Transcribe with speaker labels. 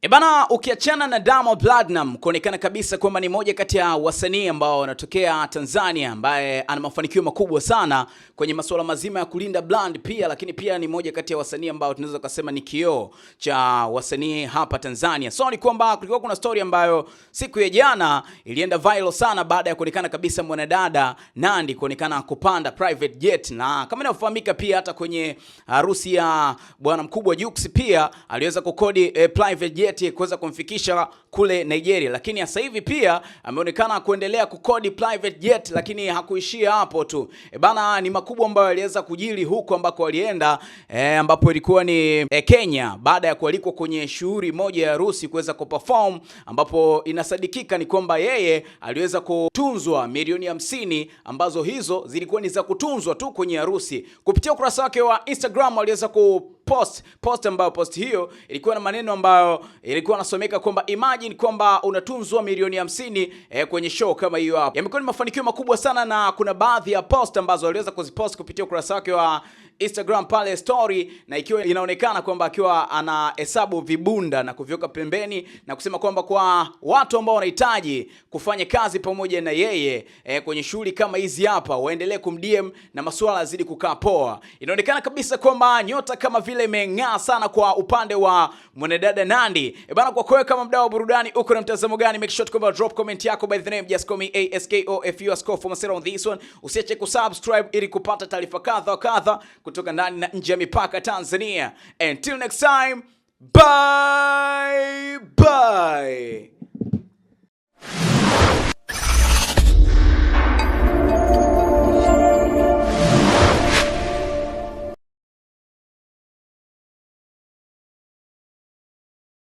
Speaker 1: Bana, ukiachana na Diamond Platnumz kuonekana kabisa kwamba ni moja kati ya wasanii ambao wanatokea Tanzania ambaye ana mafanikio makubwa sana kwenye masuala mazima ya kulinda brand pia, lakini pia ni moja kati ya wasanii ambao tunaweza kusema ni kioo cha wasanii hapa Tanzania. So ni kwamba kulikuwa kuna story ambayo siku ya jana ilienda viral sana baada ya kuonekana kabisa mwanadada Nandy kuonekana kupanda private jet, na kama inafahamika pia hata kwenye harusi ya bwana mkubwa Jux pia aliweza kukodi private jet kuweza kumfikisha kule Nigeria, lakini sasa hivi pia ameonekana kuendelea kukodi private jet, lakini hakuishia hapo tu. Bana, ni makubwa ambayo aliweza kujili huko ambako walienda ambapo ilikuwa ni Kenya, baada ya kualikwa kwenye shughuli moja ya harusi kuweza kuperform, ambapo inasadikika ni kwamba yeye aliweza kutunzwa milioni 50 ambazo hizo zilikuwa ni za kutunzwa tu kwenye harusi. Kupitia ukurasa wake wa Instagram aliweza post ambayo post hiyo ilikuwa na maneno ambayo ilikuwa nasomeka kwamba imagine kwamba unatunzwa milioni 50 kwenye show kama hiyo hapo. Yamekuwa ni mafanikio makubwa sana, na kuna baadhi ya post ambazo aliweza kuzipost kupitia ukurasa wake wa Instagram pale story, na ikiwa inaonekana kwamba akiwa anahesabu vibunda na kuviweka pembeni na kusema kwamba kwa watu ambao wanahitaji kufanya kazi pamoja na yeye kwenye shughuli kama hizi hapa waendelee kumdm na masuala yazidi kukaa poa. Inaonekana kabisa kwamba nyota kama vile imeng'aa sana kwa upande wa mwanadada Nandy. Bana, kwa kweli kama mdau wa burudani uko na mtazamo gani? Make sure to drop comment yako by the name just call me ASKOFU for myself on this one. Usiache kusubscribe ili kupata taarifa kadha kutoka ndani na nje ya mipaka Tanzania. Until next time, bye bye.